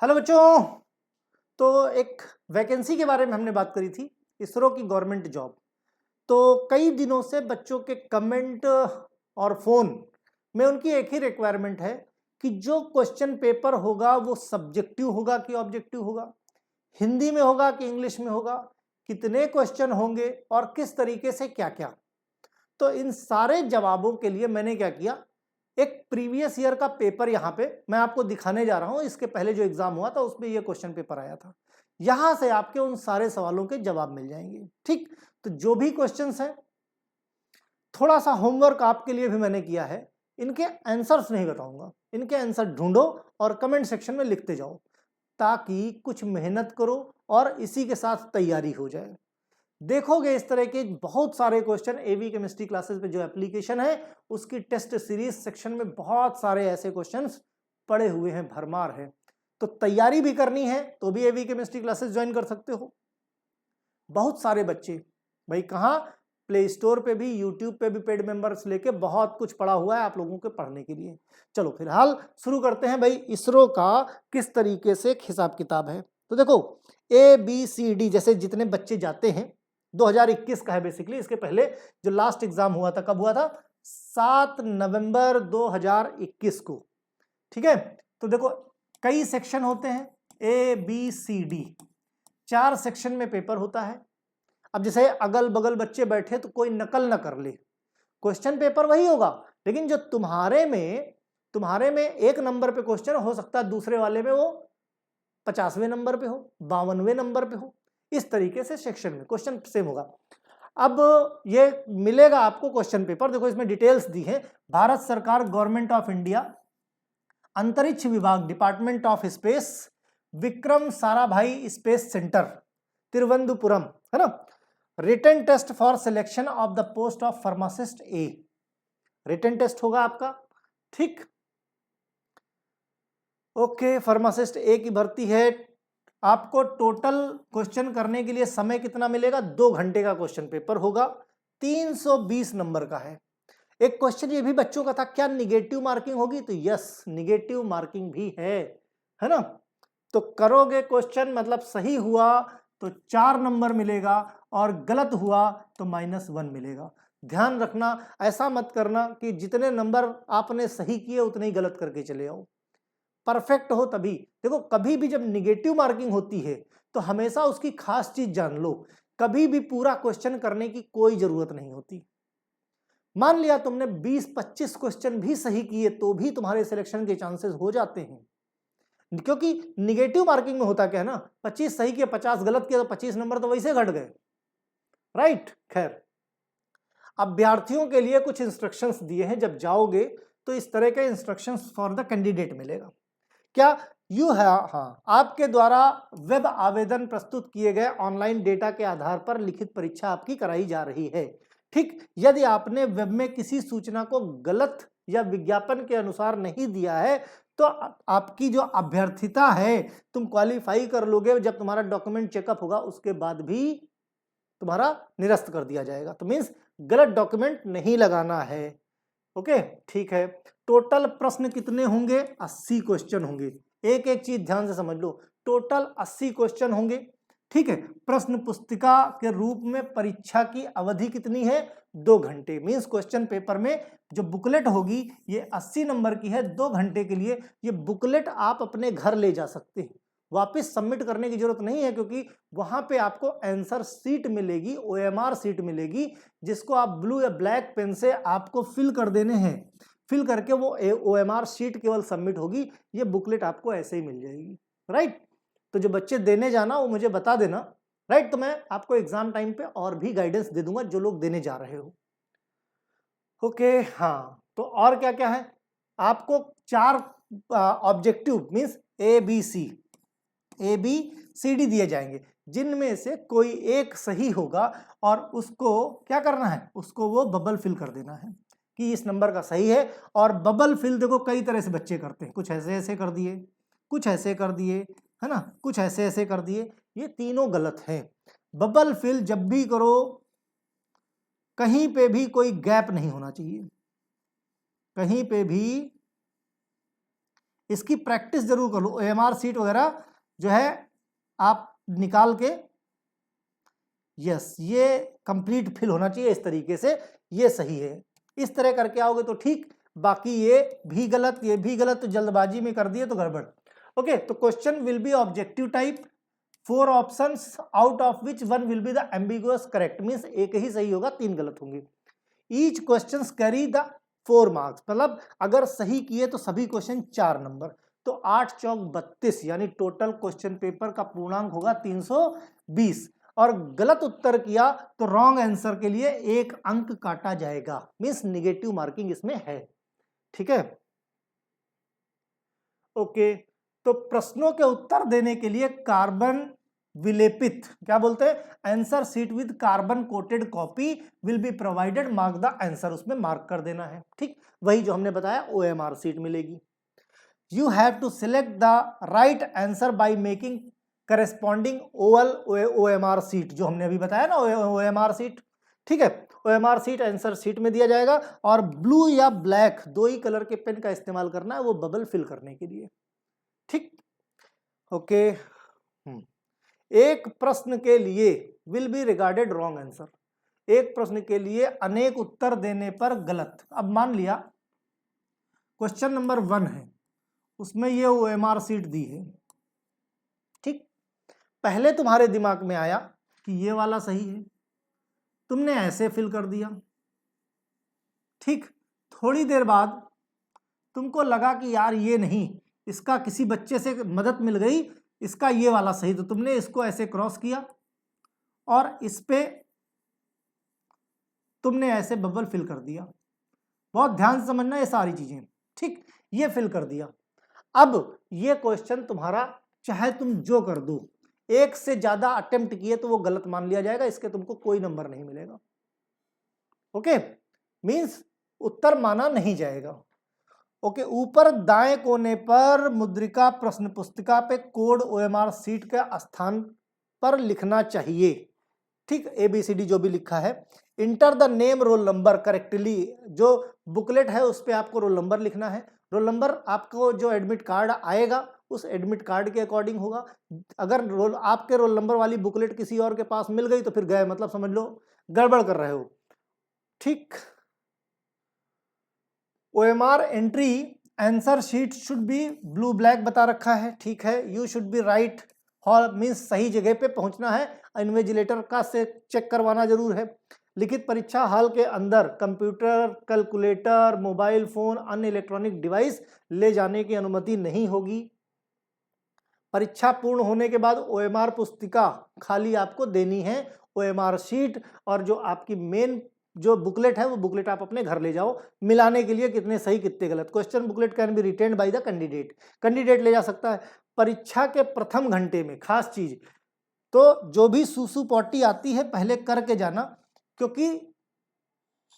Hello बच्चों। तो एक वैकेंसी के बारे में हमने बात करी थी, इसरो की गवर्नमेंट जॉब। तो कई दिनों से बच्चों के कमेंट और फोन में उनकी एक ही रिक्वायरमेंट है कि जो क्वेश्चन पेपर होगा वो सब्जेक्टिव होगा कि ऑब्जेक्टिव होगा, हिंदी में होगा कि इंग्लिश में होगा, कितने क्वेश्चन होंगे और किस तरीके से क्या क्या। तो इन सारे जवाबों के लिए मैंने क्या किया, एक प्रीवियस ईयर का पेपर यहां पे मैं आपको दिखाने जा रहा हूं। इसके पहले जो एग्जाम हुआ था उसमें ये क्वेश्चन पेपर आया था। यहां से आपके उन सारे सवालों के जवाब मिल जाएंगे। ठीक, तो जो भी क्वेश्चंस हैं, थोड़ा सा होमवर्क आपके लिए भी मैंने किया है। इनके आंसर्स नहीं बताऊंगा, इनके आंसर ढूंढो और कमेंट सेक्शन में लिखते जाओ, ताकि कुछ मेहनत करो और इसी के साथ तैयारी हो जाए। देखोगे इस तरह के बहुत सारे क्वेश्चन एवी केमिस्ट्री क्लासेस पे जो एप्लीकेशन है उसकी टेस्ट सीरीज सेक्शन में बहुत सारे ऐसे क्वेश्चंस पड़े हुए हैं, भरमार है। तो तैयारी भी करनी है तो भी एवी केमिस्ट्री क्लासेस ज्वाइन कर सकते हो। बहुत सारे बच्चे भाई कहाँ, प्ले स्टोर पे भी, यूट्यूब पे भी पेड मेंबर्स लेके बहुत कुछ पड़ा हुआ है आप लोगों के पढ़ने के लिए। चलो फिलहाल शुरू करते हैं भाई, इसरो का किस तरीके से एक हिसाब किताब है। तो देखो ABCD जैसे जितने बच्चे जाते हैं, 2021 का है बेसिकली। इसके पहले जो लास्ट एग्जाम हुआ था, कब हुआ था? 7 नवंबर 2021 को। ठीक है, तो देखो कई सेक्शन होते हैं, ABCD 4 सेक्शन में पेपर होता है। अब जैसे अगल बगल बच्चे बैठे तो कोई नकल ना कर ले, क्वेश्चन पेपर वही होगा, लेकिन जो तुम्हारे में 1 नंबर पे क्वेश्चन हो सकता है, दूसरे वाले में वो 50वें नंबर पे हो, 52वें नंबर पे हो। इस तरीके से सेक्शन में क्वेश्चन सेम होगा। अब ये मिलेगा आपको क्वेश्चन पेपर, देखो इसमें डिटेल्स दी है। भारत सरकार, गवर्नमेंट ऑफ इंडिया, अंतरिक्ष विभाग, department of space, Vikram Sarabhai space centre, Thiruvananthapuram, है ना। Written test for selection of the post of pharmacist A, written test होगा आपका। ठीक, ओके, फार्मासिस्ट ए की भर्ती है। आपको टोटल क्वेश्चन करने के लिए समय कितना मिलेगा? 2 घंटे का क्वेश्चन पेपर होगा, 320 नंबर का है। एक क्वेश्चन ये भी बच्चों का था, क्या निगेटिव मार्किंग होगी? तो यस, निगेटिव मार्किंग भी है ना। तो करोगे क्वेश्चन, मतलब सही हुआ तो 4 नंबर मिलेगा और गलत हुआ तो -1 मिलेगा। ध्यान रखना, ऐसा मत करना कि जितने नंबर आपने सही किए उतने ही गलत करके चले आओ। परफेक्ट हो तभी। देखो कभी भी जब निगेटिव मार्किंग होती है तो हमेशा उसकी खास चीज जान लो, कभी भी पूरा क्वेश्चन करने की कोई जरूरत नहीं होती। मान लिया तुमने 20-25 क्वेश्चन भी सही किए तो भी तुम्हारे सिलेक्शन के चांसेस हो जाते हैं, क्योंकि निगेटिव मार्किंग में होता क्या है ना, 25 सही किया 50 गलत किया तो 25 नंबर तो वैसे घट गए, राइट। खैर, अभ्यर्थियों के लिए कुछ इंस्ट्रक्शंस दिए हैं, जब जाओगे तो इस तरह के इंस्ट्रक्शंस फॉर द कैंडिडेट मिलेगा। क्या यू है, हाँ, आपके द्वारा वेब आवेदन प्रस्तुत किए गए ऑनलाइन डेटा के आधार पर लिखित परीक्षा आपकी कराई जा रही है। ठीक, यदि आपने वेब में किसी सूचना को गलत या विज्ञापन के अनुसार नहीं दिया है तो आपकी जो अभ्यर्थिता है, तुम क्वालिफाई कर लोगे। जब तुम्हारा डॉक्यूमेंट चेकअप होगा उसके बाद भी तुम्हारा निरस्त कर दिया जाएगा। तो मीन्स गलत डॉक्यूमेंट नहीं लगाना है। ओके, ठीक है। टोटल प्रश्न कितने होंगे? 80 क्वेश्चन होंगे। एक एक चीज ध्यान से समझ लो, टोटल 80 क्वेश्चन होंगे। ठीक है, प्रश्न पुस्तिका के रूप में परीक्षा की अवधि कितनी है? 2 घंटे। मीन्स क्वेश्चन पेपर में जो बुकलेट होगी ये 80 नंबर की है, 2 घंटे के लिए। ये बुकलेट आप अपने घर ले जा सकते हैं, वापस सबमिट करने की जरूरत नहीं है, क्योंकि वहां पे आपको आंसर सीट मिलेगी, OMR सीट मिलेगी, जिसको आप ब्लू या ब्लैक पेन से आपको फिल कर देने हैं। फिल करके वो OMR शीट केवल सबमिट होगी, ये बुकलेट आपको ऐसे ही मिल जाएगी, राइट। तो जो बच्चे देने जाना वो मुझे बता देना, राइट। तो मैं आपको एग्जाम टाइम पे और भी गाइडेंस दे दूंगा जो लोग देने जा रहे हो। ओके, हाँ, तो और क्या क्या है? आपको 4 ऑब्जेक्टिव मीन्स ABCD दिए जाएंगे, जिनमें से कोई एक सही होगा और उसको क्या करना है, उसको वो बबल फिल कर देना है कि इस नंबर का सही है। और बबल फिल देखो कई तरह से बच्चे करते हैं, कुछ ऐसे ऐसे कर दिए, कुछ ऐसे कर दिए, है ना, कुछ ऐसे ऐसे कर दिए, ये तीनों गलत है। बबल फिल जब भी करो कहीं पे भी कोई गैप नहीं होना चाहिए, कहीं पे भी इसकी प्रैक्टिस जरूर कर लो। OMR सीट वगैरह जो है आप निकाल के, यस ये कंप्लीट फिल होना चाहिए इस तरीके से, ये सही है। इस तरह करके आओगे तो ठीक, बाकी ये भी गलत, ये भी गलत, तो जल्दबाजी में कर दिए तो गड़बड़। ओके, तो question will be objective type, 4 options out of which 1 will be the ambiguous correct, means एक ही सही होगा, 3 गलत होंगे। Each question carry the 4 marks, मतलब अगर सही किए तो सभी क्वेश्चन 4 नंबर, तो 8 चौक 32, यानी टोटल क्वेश्चन पेपर का पूर्णांक होगा 320। और गलत उत्तर किया तो रॉन्ग आंसर के लिए 1 अंक काटा जाएगा, मींस निगेटिव मार्किंग इसमें है। ठीक है, ओके। तो प्रश्नों के उत्तर देने के लिए कार्बन विलेपित, क्या बोलते हैं, answer sheet with carbon coated copy will be provided, mark the answer, उसमें मार्क कर देना है। ठीक, वही जो हमने बताया OMR शीट मिलेगी। You have to select the right answer by making corresponding oval OMR sheet, जो हमने अभी बताया ना OMR शीट। ठीक है, OMR शीट आंसर शीट में दिया जाएगा, और ब्लू या ब्लैक 2 ही कलर के पेन का इस्तेमाल करना है वो बबल फिल करने के लिए। ठीक, ओके। एक प्रश्न के लिए will be regarded wrong answer, एक प्रश्न के लिए अनेक उत्तर देने पर गलत। अब मान लिया क्वेश्चन नंबर 1 है, उसमें ये OMR शीट दी है। ठीक, पहले तुम्हारे दिमाग में आया कि ये वाला सही है, तुमने ऐसे फिल कर दिया। ठीक, थोड़ी देर बाद तुमको लगा कि यार ये नहीं, इसका किसी बच्चे से मदद मिल गई, इसका ये वाला सही, तो तुमने इसको ऐसे क्रॉस किया और इस पे तुमने ऐसे बबल फिल कर दिया। बहुत ध्यान से समझना ये सारी चीजें। ठीक, ये फिल कर दिया। अब ये क्वेश्चन तुम्हारा, चाहे तुम जो कर दो, 1 से ज्यादा अटेम्प्ट किए तो वो गलत मान लिया जाएगा, इसके तुमको कोई नंबर नहीं मिलेगा। ओके, मींस उत्तर माना नहीं जाएगा। ओके, ऊपर दाएं कोने पर मुद्रिका प्रश्न पुस्तिका पे कोड OMR शीट के स्थान पर लिखना चाहिए। ठीक, ABCD जो भी लिखा है। Enter the name roll number correctly, जो बुकलेट है उस पर आपको रोल नंबर लिखना है। रोल नंबर आपको जो एडमिट कार्ड आएगा उस एडमिट कार्ड के अकॉर्डिंग होगा। अगर आपके रोल नंबर वाली बुकलेट किसी और के पास मिल गई तो फिर गए, मतलब समझ लो गड़बड़ कर रहे हो। ठीक, OMR entry answer sheet should be blue black बता रखा है। ठीक है, you should be right hall, means सही जगह पे पहुंचना है, इन्विजिलेटर का से चेक करवाना जरूर है। लिखित परीक्षा हॉल के अंदर कंप्यूटर, कैलकुलेटर, मोबाइल फोन, अन्य इलेक्ट्रॉनिक डिवाइस ले जाने की अनुमति नहीं होगी। परीक्षा पूर्ण होने के बाद OMR पुस्तिका खाली आपको देनी है, OMR शीट, और जो आपकी मेन जो बुकलेट है वो बुकलेट आप अपने घर ले जाओ मिलाने के लिए, कितने सही कितने गलत। Question booklet can be retained by the candidate, candidate ले जा सकता है। परीक्षा के प्रथम घंटे में खास चीज, तो जो भी सूसू पॉटी आती है पहले करके जाना, क्योंकि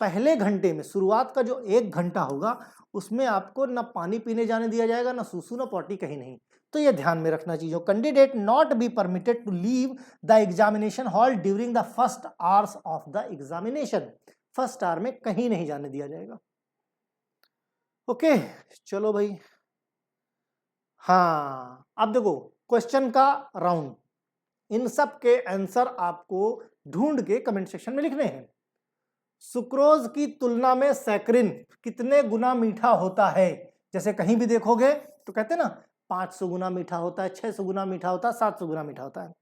पहले घंटे में शुरुआत का जो 1 घंटा होगा उसमें आपको ना पानी पीने जाने दिया जाएगा, ना सूसू ना पॉटी, कहीं नहीं। तो ये ध्यान में रखना चीजों। Candidate not be permitted to leave the examination hall during the first hours of the examination, first hour में कहीं नहीं जाने दिया जाएगा। ओके, चलो भाई। हाँ, अब देखो क्वेश्चन का राउंड, इन सब के आंसर आपको ढूंढ के कमेंट सेक्शन में लिखने हैं। सुक्रोज की तुलना में सैकरिन कितने गुना मीठा होता है? जैसे कहीं भी देखोगे तो कहते हैं ना 500 गुना मीठा होता है, 600 गुना मीठा होता है, 700 गुना मीठा होता है।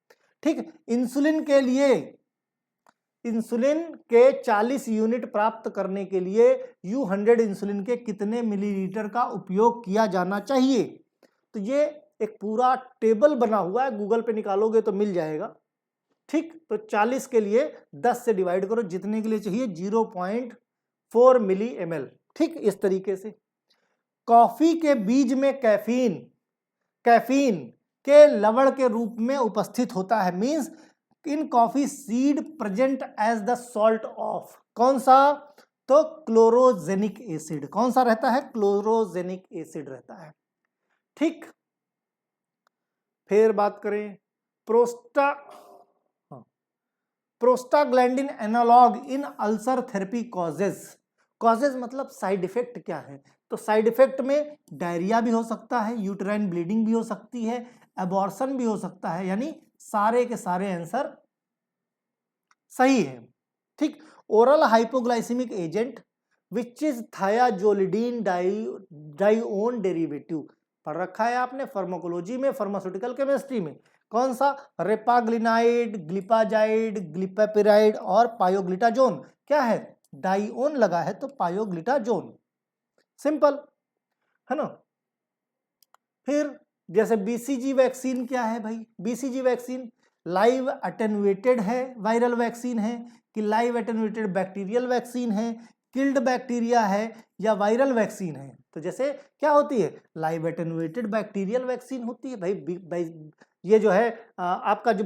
ठीक, इंसुलिन के लिए, इंसुलिन के 40 यूनिट प्राप्त करने के लिए U100 इंसुलिन के कितने मिलीलीटर का उपयोग किया जाना चाहिए? तो ये एक पूरा टेबल बना हुआ है, गूगल पे निकालोगे तो मिल जाएगा। ठीक, तो 40 के लिए 10 से डिवाइड करो, जितने के लिए चाहिए 0.4 मिली ml। ठीक, इस तरीके से। कॉफी के बीज में कैफीन, कैफीन के लवण के रूप में उपस्थित होता है, means in coffee seed present as the salt of, कौन सा? तो क्लोरोजेनिक एसिड। कौन सा रहता है? क्लोरोजेनिक एसिड रहता है। ठीक, फिर बात करें प्रोस्टाग्लैंडिन एनालॉग इन अल्सर थेरेपी कॉजेज। कॉजेज मतलब साइड इफेक्ट क्या है? तो साइड इफेक्ट में डायरिया भी हो सकता है, यूटेराइन ब्लीडिंग भी हो सकती है, एबॉर्शन भी हो सकता है, यानी सारे के सारे आंसर सही है। ठीक, oral hypoglycaemic agent which is thiazolidinedione derivative पढ़ रखा है आपने फार्माकोलॉजी में, फार्मास्यूटिकल केमिस्ट्री में। कौन सा? रेपाग्लिनाइड, ग्लिपाजाइड, ग्लिपेपिराइड और पायोग्लिटाजोन। क्या है? डाइओन लगा है तो पायोग्लिटाजोन, सिंपल है ना। फिर जैसे बीसीजी वैक्सीन क्या है भाई? बीसीजी वैक्सीन लाइव अटेन्युएटेड है वायरल वैक्सीन है कि लाइव अटेन्युएटेड बैक्टीरियल वैक्सीन है, किल्ड बैक्टीरिया है या वायरल वैक्सीन है? तो जैसे क्या होती है? लाइव अटेन्युएटेड बैक्टीरियल वैक्सीन होती है भाई। ये जो है आपका जो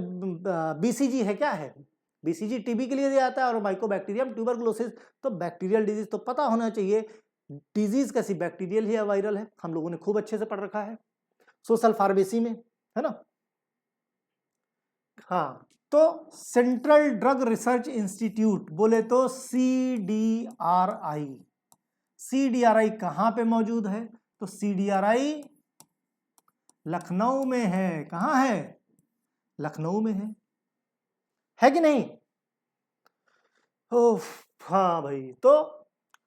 बीसीजी है क्या है? बीसीजी टीबी के लिए दिया जाता है और माइकोबैक्टीरियम ट्यूबरकुलोसिस, तो बैक्टीरियल डिजीज तो पता होना चाहिए डिजीज कैसी बैक्टीरियल है या वायरल है, हम लोगों ने खूब अच्छे से पढ़ रखा है सोशल फार्मेसी में, है ना। हाँ, तो सेंट्रल ड्रग रिसर्च इंस्टीट्यूट बोले तो CDRI। CDRI कहां पे मौजूद है? तो CDRI लखनऊ में है। कहां है? लखनऊ में है कि नहीं? ओह हाँ भाई, तो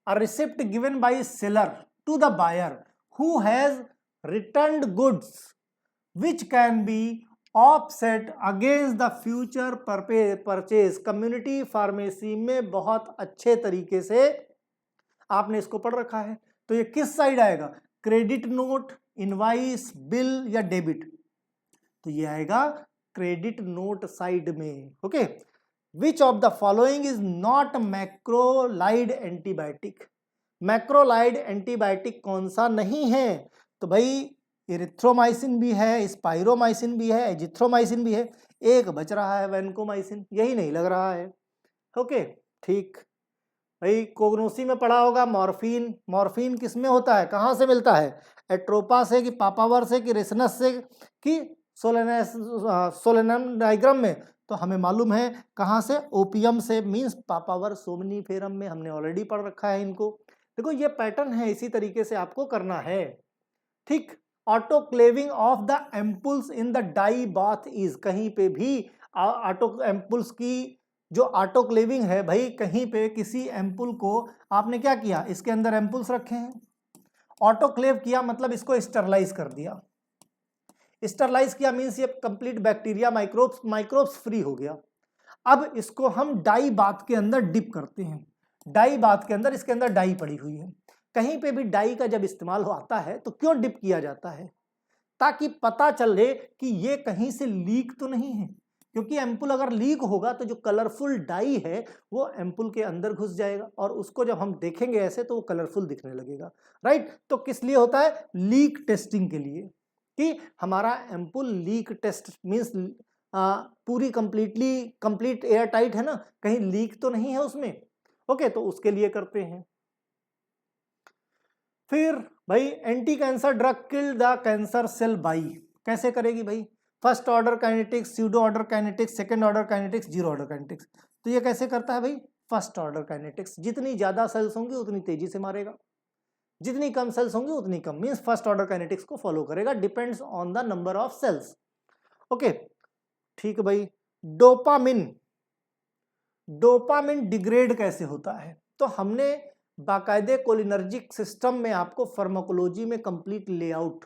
a receipt given by seller to the buyer who has returned goods which can be offset against the future purchase। Community pharmacy में बहुत अच्छे तरीके से आपने इसको पढ़ रखा है। तो ये किस साइड आएगा? क्रेडिट नोट, इनवाइस, बिल या डेबिट? तो ये आएगा क्रेडिट नोट साइड में। Okay, which of the following is not macrolide antibiotic? Macrolide antibiotic कौन सा नहीं है? तो भाई इरिथ्रोमाइसिन भी है, स्पाइरोमाइसिन भी है, एजिथ्रोमाइसिन भी है, एक बच रहा है वैनकोमाइसिन, यही नहीं लग रहा है। ओके ठीक भाई, कोग्नोसी में पढ़ा होगा मॉर्फिन। मॉर्फिन किस में होता है, कहाँ से मिलता है? एट्रोपा से कि पापावर से कि रेसनस से कि सोलेनम डायग्राम में? तो हमें मालूम है कहाँ से, ओपियम से, मींस पापावर सोमनीफेरम में, हमने ऑलरेडी पढ़ रखा है इनको। देखो ये पैटर्न है, इसी तरीके से आपको करना है। ठीक, autoclaving of the ampoules in the dye bath is, कहीं पे भी ऑटो एम्पुल्स की जो ऑटोक्लेविंग है भाई, कहीं पे किसी एम्पुल को आपने क्या किया, इसके अंदर एम्पुल्स रखे हैं, ऑटोक्लेव किया मतलब इसको स्टरलाइज कर दिया। स्टरलाइज किया मींस ये कंप्लीट बैक्टीरिया माइक्रोब्स फ्री हो गया। अब इसको हम डाई बाथ के अंदर डिप करते हैं। डाई बाथ के अंदर, इसके अंदर डाई पड़ी हुई है। कहीं पे भी डाई का जब इस्तेमाल आता है तो क्यों डिप किया जाता है? ताकि पता चले कि ये कहीं से लीक तो नहीं है, क्योंकि एम्पुल अगर लीक होगा तो जो कलरफुल डाई है वो एम्पुल के अंदर घुस जाएगा और उसको जब हम देखेंगे ऐसे तो वो कलरफुल दिखने लगेगा। राइट, तो किस लिए होता है? लीक टेस्टिंग के लिए, कि हमारा एम्पुल लीक टेस्ट मींस पूरी कंप्लीट एयर टाइट है ना, कहीं लीक तो नहीं है उसमें। ओके, तो उसके लिए करते हैं। फिर भाई anti cancer drug kill the cancer cell by, कैसे करेगी भाई? First order kinetics, pseudo order kinetics, second order kinetics, zero order kinetics. तो ये कैसे करता है भाई? First order kinetics. जितनी ज्यादा सेल्स होंगी उतनी तेजी से मारेगा, जितनी कम सेल्स होंगी उतनी कम, मींस फर्स्ट ऑर्डर काइनेटिक्स को फॉलो करेगा, depends on the number of cells. Okay ठीक भाई, डोपामिन डिग्रेड कैसे होता है? तो हमने बाकायदे कोलिनर्जिक सिस्टम में आपको फार्माकोलॉजी में कंप्लीट लेआउट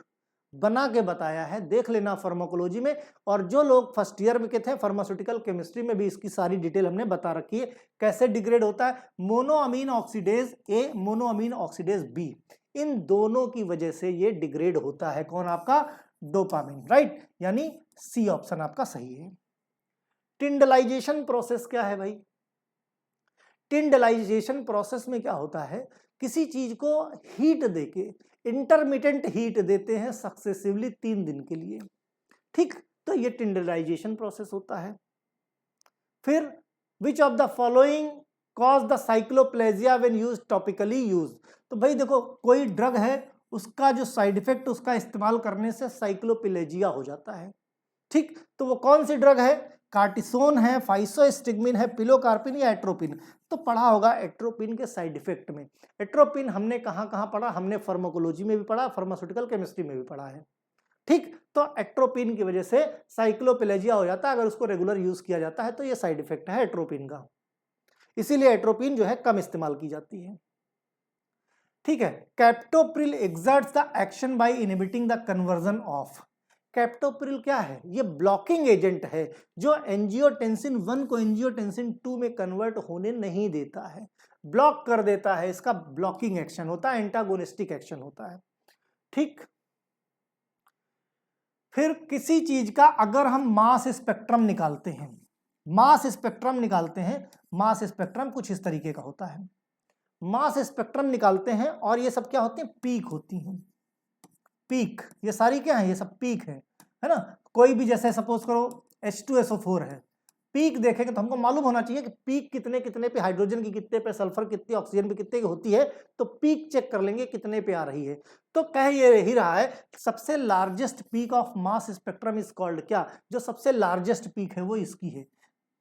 बना के बताया है, देख लेना फार्माकोलॉजी में। और जो लोग फर्स्ट ईयर में के थे फार्मास्यूटिकल केमिस्ट्री में भी इसकी सारी डिटेल हमने बता रखी है, कैसे डिग्रेड होता है। मोनोअमीन ऑक्सीडेज ए, मोनोअमीन ऑक्सीडेज बी, इन दोनों की वजह से ये डिग्रेड होता है। कौन? आपका डोपामिन। राइट, यानी सी ऑप्शन आपका सही है। टिंडलाइजेशन प्रोसेस क्या है भाई? टिंडलाइजेशन प्रोसेस में क्या होता है, किसी चीज को हीट देके, इंटरमिटेंट हीट देते हैं सक्सेसिवली 3 दिन के लिए। ठीक, तो ये टिंडलाइजेशन प्रोसेस होता है। फिर विच of the following cause the cycloplegia when use topically use? तो भाई देखो, कोई ड्रग है उसका जो साइड इफेक्ट उसका इस्तेमाल करने से साइक्लोप्लेजिया हो जाता है। ठीक, तो वो कौन सी ड्रग है? कार्टिसोन है, फाइसोस्टिग्मिन है, पिलोकार्पिन या एट्रोपिन? तो पढ़ा होगा एट्रोपिन के साइड इफेक्ट में। एट्रोपिन हमने कहाँ कहाँ पढ़ा? हमने फार्माकोलॉजी में भी पढ़ा, फार्मास्यूटिकल केमिस्ट्री में भी पढ़ा है। ठीक, तो एट्रोपिन की वजह से साइक्लोपेलेजिया हो जाता है अगर उसको रेगुलर यूज किया जाता है, तो ये साइड इफेक्ट है एट्रोपिन का, इसीलिए एट्रोपिन जो है कम इस्तेमाल की जाती है। ठीक है, captopril exerts the action by inhibiting the conversion of. Captopril क्या है? ये ब्लॉकिंग एजेंट है जो एंजियोटेंसिन 1 को एंजियोटेंसिन 2 में कन्वर्ट होने नहीं देता है, ब्लॉक कर देता है। इसका ब्लॉकिंग एक्शन होता है, एंटागोनिस्टिक एक्शन होता है। ठीक, फिर किसी चीज का अगर हम मास स्पेक्ट्रम निकालते हैं, मास स्पेक्ट्रम कुछ इस तरीके का होता है। मास स्पेक्ट्रम निकालते हैं और ये सब क्या होती हैं? पीक होती हैं। पीक, ये सारी क्या है? ये सब पीक है ना। कोई भी जैसे सपोज करो H2SO4 है, पीक देखेंगे तो हमको मालूम होना चाहिए कि पीक कितने कितने पे, हाइड्रोजन की कितने पे, सल्फर कितनी, ऑक्सीजन पे कितने की होती है, तो पीक चेक कर लेंगे कितने पे आ रही है। तो कह ये ही रहा है सबसे largest peak of mass spectrum is called क्या? जो सबसे लार्जेस्ट पीक है वो इसकी है।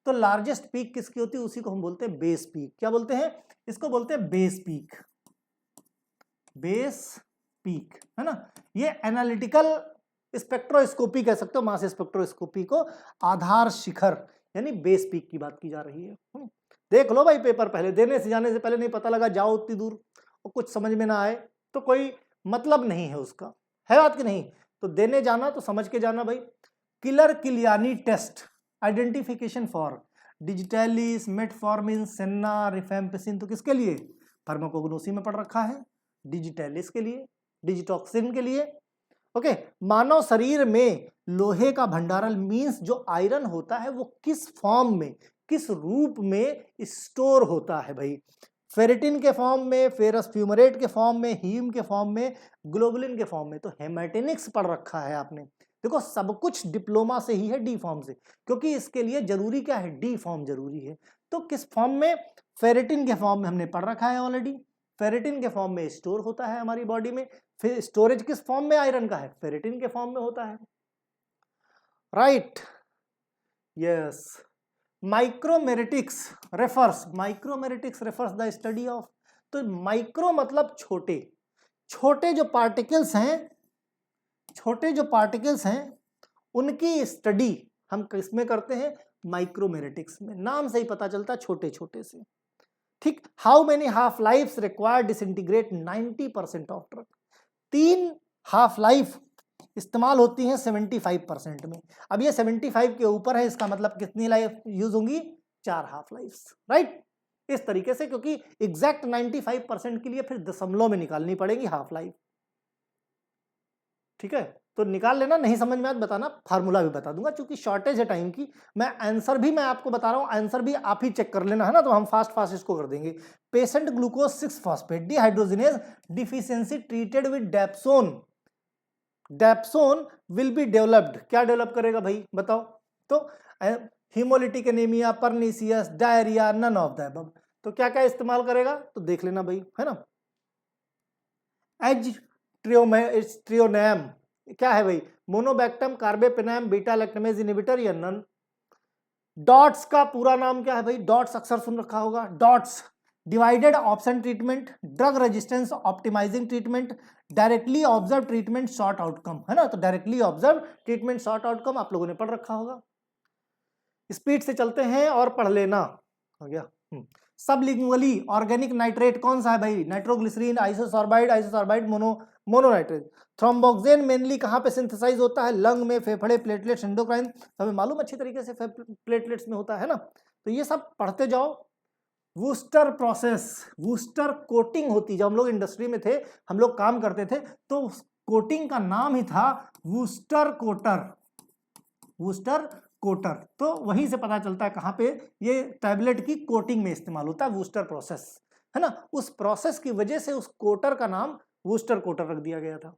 तो लार्जेस्ट पीक किसकी होती है? उसी को हम बोलते हैं बेस पीक। क्या बोलते हैं? इसको बोलते हैं बेस पीक। बेस पीक है ना। ये एनालिटिकल स्पेक्ट्रोस्कोपी कह सकते हो, मास स्पेक्ट्रोस्कोपी को आधार शिखर यानी बेस पीक की बात की जा रही है। देख लो भाई पेपर, पहले देने से जाने से पहले नहीं पता लगा जाओ उतनी दूर और कुछ समझ में ना आए तो कोई मतलब नहीं है उसका, है बात कि नहीं? तो देने जाना तो समझ के जाना भाई। Keller Kiliani test identification for digitalis, metformin, senna, rifampicin, तो किसके लिए? फार्माकोग्नोसी में पढ़ रखा है। डिजिटैलिस के लिए, डिजिटॉक्सिन के लिए। ओके, मानव शरीर में लोहे का भंडारण मींस जो आयरन होता है वो किस फॉर्म में, किस रूप में स्टोर होता है भाई? फेरिटिन के फॉर्म में, फेरस फ्यूमरेट के फॉर्म में, हीम के फॉर्म में, ग्लोबुलिन के फॉर्म में। तो हेमेटिनिक्स पढ़ रखा है आपने। देखो सब कुछ डिप्लोमा से ही है, डी फॉर्म से, क्योंकि इसके लिए जरूरी क्या है? डी फॉर्म जरूरी है। तो किस फॉर्म में? फेरिटिन के फॉर्म में हमने पढ़ रखा है ऑलरेडी। फेरिटिन के फॉर्म में स्टोर होता है हमारी बॉडी में। फिर स्टोरेज किस फॉर्म में आयरन का है? फेरिटिन के फॉर्म में होता है। Right, yes. Micromeritics refers the study of. तो माइक्रो मतलब छोटे, छोटे जो पार्टिकल्स हैं उनकी स्टडी हम किसमें करते हैं? माइक्रोमेरिटिक्स में। नाम से ही पता चलता है छोटे छोटे से। ठीक, how many half life required disintegrate 90% of drug? 3 half life इस्तेमाल होती हैं 75% में। अब ये 75 के ऊपर है, इसका मतलब कितनी लाइफ यूज होंगी? 4 हाफ लाइफ। राइट, इस तरीके से, क्योंकि एग्जैक्ट 95% के लिए फिर दशमलव में निकालनी पड़ेगी हाफ लाइफ। ठीक है, तो निकाल लेना, नहीं समझ में आए बताना, फार्मूला भी बता दूंगा, क्योंकि शॉर्टेज है टाइम की। मैं आंसर भी मैं आपको बता रहा हूं, आंसर भी आप ही चेक कर लेना, है ना, तो हम फास्ट इसको कर देंगे। Patient glucose 6 phosphate dehydrogenase deficiency treated with dapsone will be developed. क्या डेवलप करेगा भाई बताओ? तो haemolytic anaemia, pernicious, diarrhoea, none of the above. तो क्या क्या इस्तेमाल करेगा? तो देख लेना भाई, है ना। एज क्या है भाई? मोनोबैक्टम, कार्बेपेनम, बीटा लैक्टमेज इनहिबिटर या नन। डॉट्स का पूरा नाम क्या है भाई? डॉट्स अक्सर सुन रखा होगा। DOTS divided option treatment, drug resistance optimising treatment, directly observe treatment, short outcome, है ना। तो directly observe treatment, short outcome आप लोगों ने पढ़ रखा होगा। स्पीड से चलते हैं और पढ़ लेना, हो गया। सबलिंगुअली ऑर्गेनिक नाइट्रेट कौन सा है भाई? Nitroglycerin, isosorbide, mononitrate. Thromboxane mainly कहाँ पे सिंथेसाइज होता है? लंग में, फेफड़े, प्लेटलेट्स, एंडोक्राइन। हमें मालूम अच्छी तरीके से प्लेटलेट्स में होता है ना। तो ये सब पढ़ते जाओ। वूस्टर प्रोसेस, वूस्टर कोटिंग होती, जब हम लोग इंडस्ट्री में थे, हम लोग काम करते थे, तो कोटिंग का नाम ही था वूस्टर कोटर। तो वहीं से पता चलता है कहाँ पे ये टैबलेट की कोटिंग में इस्तेमाल होता है, वूस्टर प्रोसेस, है ना। उस प्रोसेस की वजह से उस कोटर का नाम वूस्टर कोटर रख दिया गया था।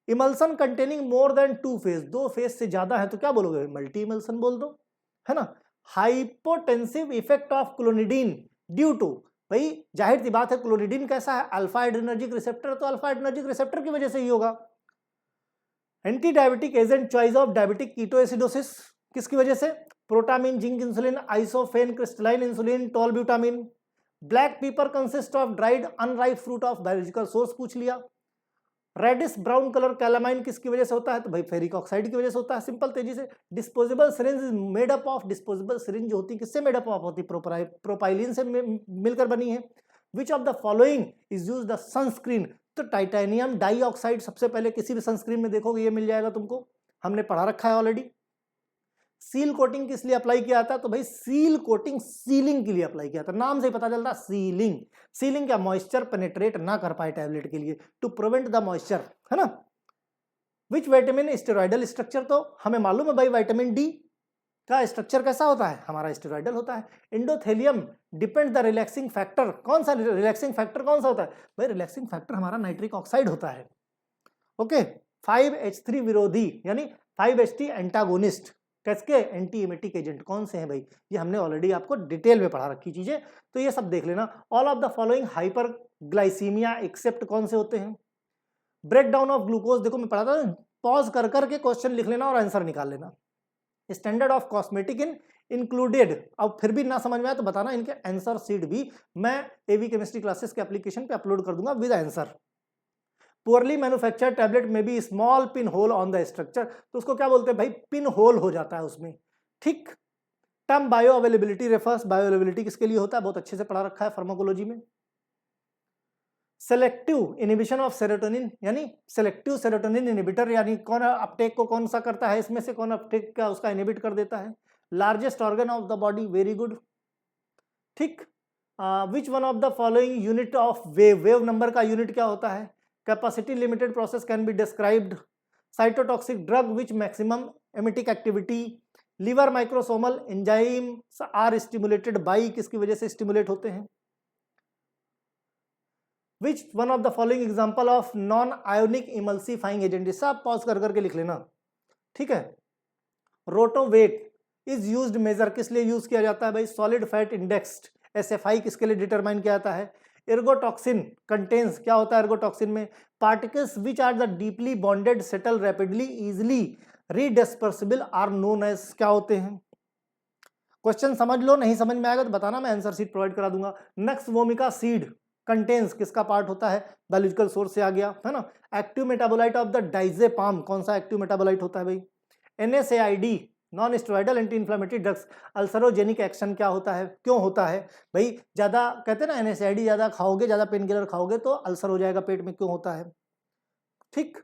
Emulsion containing more than 2 phase, 2 phase से ज्यादा है तो क्या बोलोगे? मल्टी इमल्सन बोल दो, है ना। Hypotensive effect of clonidine due to, भाई जाहिर सी बात है क्लोनिडीन कैसा है? अल्फा एड्रेनर्जिक रिसेप्टर, तो अल्फा एड्रेनर्जिक रिसेप्टर की वजह से ही होगा। Anti diabetic agent choice of diabetic ketoacidosis किसकी वजह से? Protamine, zinc insulin, isophane, crystalline insulin, tolbutamine. Black pepper consist of dried unripe fruit of biological source पूछ लिया। रेडिश ब्राउन कलर कैलामाइन किसकी वजह से होता है? तो भाई फेरिक ऑक्साइड की वजह से होता है। सिंपल, तेजी से। Disposable syringe is made up of, disposable syringe जो होती है किससे मेड अप ऑफ होती है? प्रोपाइलिन से मिलकर बनी है। विच of the following is use the sunscreen? तो टाइटेनियम डाइऑक्साइड सबसे पहले किसी भी सनस्क्रीन में देखोगे ये मिल जाएगा तुमको, हमने पढ़ा रखा है ऑलरेडी। सील कोटिंग किस लिए अप्लाई किया था? तो भाई सील कोटिंग सीलिंग के लिए अप्लाई किया था, नाम से ही पता चलता है सीलिंग। सीलिंग क्या? मॉइस्चर पेनिट्रेट ना कर पाए टैबलेट के लिए, टू प्रिवेंट द मॉइस्चर, है ना। Which vitamin steroidal structure? तो हमें मालूम है भाई विटामिन डी का स्ट्रक्चर कैसा होता है, हमारा स्टेरॉइडल होता है। Endothelium depend the relaxing factor, कौन सा रिलैक्सिंग फैक्टर कौन सा होता है? भाई रिलैक्सिंग फैक्टर हमारा नाइट्रिक ऑक्साइड होता है। ओके। 5H3 विरोधी यानी 5HT एंटागोनिस्ट किसके? एंटी एमेटिक एजेंट कौन से हैं भाई? ये हमने ऑलरेडी आपको डिटेल में पढ़ा रखी चीजें, तो ये सब देख लेना। All of the following hyperglycaemia except कौन से होते हैं? ब्रेक डाउन ऑफ ग्लूकोज, देखो मैं पढ़ा था, पॉज कर करके क्वेश्चन लिख लेना और आंसर निकाल लेना। Standard of cosmetic in included, अब फिर भी ना समझ में आए तो बताना, इनके आंसर सीट भी मैं एवी केमिस्ट्री क्लासेस के एप्लीकेशन पे अपलोड कर दूंगा with answer. Poorly manufactured tablet में भी small pin hole on the structure, तो उसको क्या बोलते हैं भाई? पिन होल हो जाता है उसमें, ठीक। Term bio availability refers, bio availability किसके लिए होता है? बहुत अच्छे से पढ़ा रखा है फार्माकोलॉजी में। सेलेक्टिव इनहिबिशन ऑफ सेरोटोनिन यानी सेलेक्टिव सेरोटोनिन इनहिबिटर, यानी कौन अपटेक को कौन सा करता है इसमें से, कौन अपटेक का उसका इनहिबिट कर देता है? Largest organ of the body, very good, ठीक। Which one of the following unit of wave, wave number का यूनिट क्या होता है? Capacity limited process can be described. Cytotoxic drug which maximum emetic activity. Liver microsomal enzymes are stimulated by, किसकी वजह से stimulate होते हैं? Which one of the following example of non ionic emulsifying agent, सब pause कर करके लिख लेना, ठीक है। रोटोवेट इज यूज्ड मेजर, किस लिए यूज किया जाता है भाई? Solid fat indexed. SFI किसके लिए डिटरमाइन किया जाता है? एर्गोटॉक्सिन कंटेन्स, क्या होता है एर्गोटॉक्सिन में? Particles which are the deeply bonded settle rapidly easily redispersible are known as, क्या होते हैं? क्वेश्चन समझ लो, नहीं समझ में आएगा तो बताना, मैं आंसर शीट प्रोवाइड करा दूंगा। नेक्स्ट वोमिका सीड कंटेन्स, किसका पार्ट होता है? बायोलॉजिकल सोर्स से आ गया, है ना। Active metabolite of the diazepam, कौन सा एक्टिव मेटाबोलाइट होता है भाई? NSAID non steroidal anti inflammatory drugs. Ulcerogenic action क्या होता है, क्यों होता है भाई? ज्यादा कहते हैं ना NSAID ज्यादा खाओगे, ज्यादा पेन किलर खाओगे तो अल्सर हो जाएगा पेट में, क्यों होता है? ठीक।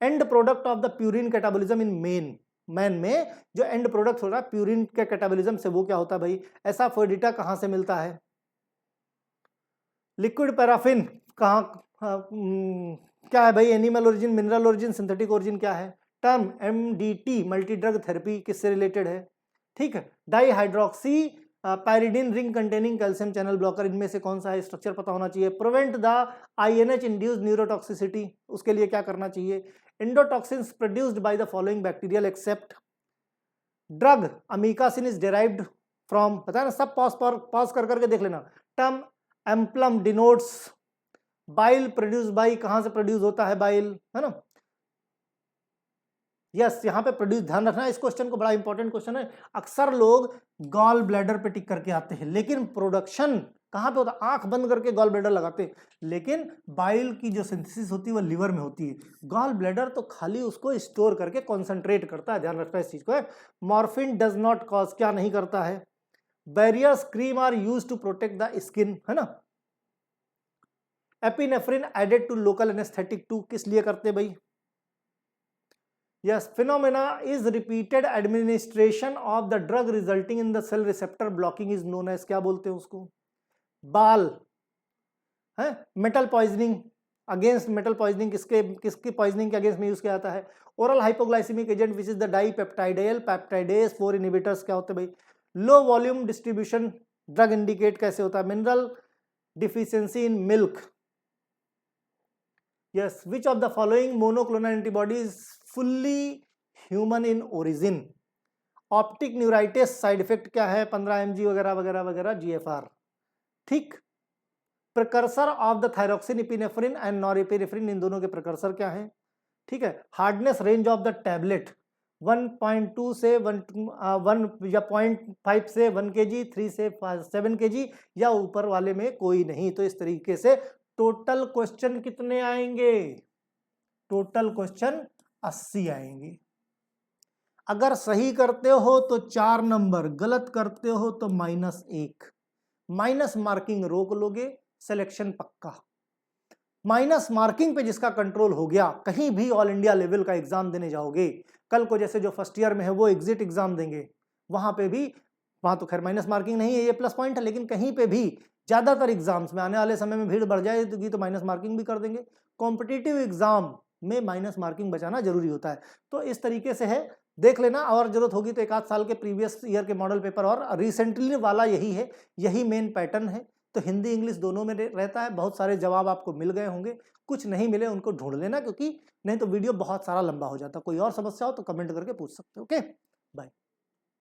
And product of the purine catabolism in man में जो एंड प्रोडक्ट होता है प्यूरिन के कैटाबोलिज्म से, वो क्या होता है भाई? एसाफोएडिटा कहां से मिलता है? लिक्विड पैराफिन कहाँ क्या है भाई? Animal origin, mineral origin, synthetic origin क्या है? Term MDT multi drug therapy किससे रिलेटेड है? ठीक है। Dihydroxy pyridine ring containing calcium channel blocker, इनमें से कौन सा है? स्ट्रक्चर पता होना चाहिए। Prevent the INH induced neurotoxicity, उसके लिए क्या करना चाहिए? Endotoxins produced by the following bacterial except. Drug amikacin is derived from, पता है ना, सब पॉज कर करके देख लेना। Term एम्प्लम denotes bile produce by, कहां से प्रोड्यूस होता है बाइल, है ना। यस, यहाँ पे प्रोड्यूस, ध्यान रखना इस क्वेश्चन को, बड़ा इंपॉर्टेंट क्वेश्चन है। अक्सर लोग गॉल ब्लैडर पे टिक करके आते हैं, लेकिन प्रोडक्शन कहां पे होता है? आंख बंद करके गॉल ब्लैडर लगाते हैं, लेकिन बाइल की जो सिंथेसिस होती है वो लिवर में होती है। गॉल ब्लैडर तो खाली उसको स्टोर करके कॉन्सेंट्रेट करता है, ध्यान रखना इस चीज को। मॉर्फिन डज नॉट कॉज, क्या नहीं करता है? Barriers cream are use to protect the skin, है ना। Epinephrine added to local anaesthetic to, किस लिए करते भाई? Yes, phenomena is repeated administration of the drug resulting in the cell receptor blocking is known as, क्या बोलते हैं उसको? बाल है। Metal poisoning, against metal poisoning किसकी पॉइजनिंग के अगेंस्ट में यूज किया जाता है? Oral hypoglycaemic agent which is the dipeptidyl peptidase 4 inhibitors, क्या होते हैं भाई? Low volume distribution drug indicate कैसे होता है? Mineral deficiency in milk. Yes, which of the following monoclonal antibodies fully human in origin? Optic neuritis side effect क्या है? 15 mg वगैरह वगैरह वगैरह, GFR, ठीक। Precursor of the thyroxine epinephrine and norepinephrine, इन दोनों के प्रिकर्सर क्या है? ठीक है। Hardness range of the tablet 1.2 से 1 या 0.5 से 1 kg, 3 से 7 kg या ऊपर वाले में कोई नहीं। तो इस तरीके से टोटल क्वेश्चन कितने आएंगे? टोटल क्वेश्चन 80 आएंगे। अगर सही करते हो तो 4 नंबर, गलत करते हो तो -1। माइनस मार्किंग रोक लोगे, सिलेक्शन पक्का। माइनस मार्किंग पे जिसका कंट्रोल हो गया, कहीं भी ऑल इंडिया लेवल का एग्जाम देने जाओगे, कल को जैसे जो फर्स्ट ईयर में है वो एग्जिट एग्जाम देंगे, वहां पे भी, वहां तो खैर माइनस मार्किंग नहीं है, ये प्लस पॉइंट है, लेकिन कहीं पे भी ज्यादातर एग्जाम्स में आने वाले समय में भीड़ बढ़ जाएगी तो माइनस मार्किंग भी कर देंगे। कॉम्पिटिटिव एग्जाम में माइनस मार्किंग बचाना जरूरी होता है। तो इस तरीके से है, देख लेना, और जरूरत होगी तो एक आध साल के प्रीवियस ईयर के मॉडल पेपर और रिसेंटली वाला यही है, यही मेन पैटर्न है। तो हिंदी इंग्लिश दोनों में रहता है। बहुत सारे जवाब आपको मिल गए होंगे, कुछ नहीं मिले उनको ढूंढ लेना, क्योंकि नहीं तो वीडियो बहुत सारा लंबा हो जाता। कोई और समस्या हो तो कमेंट करके पूछ सकते हो। Okay, bye.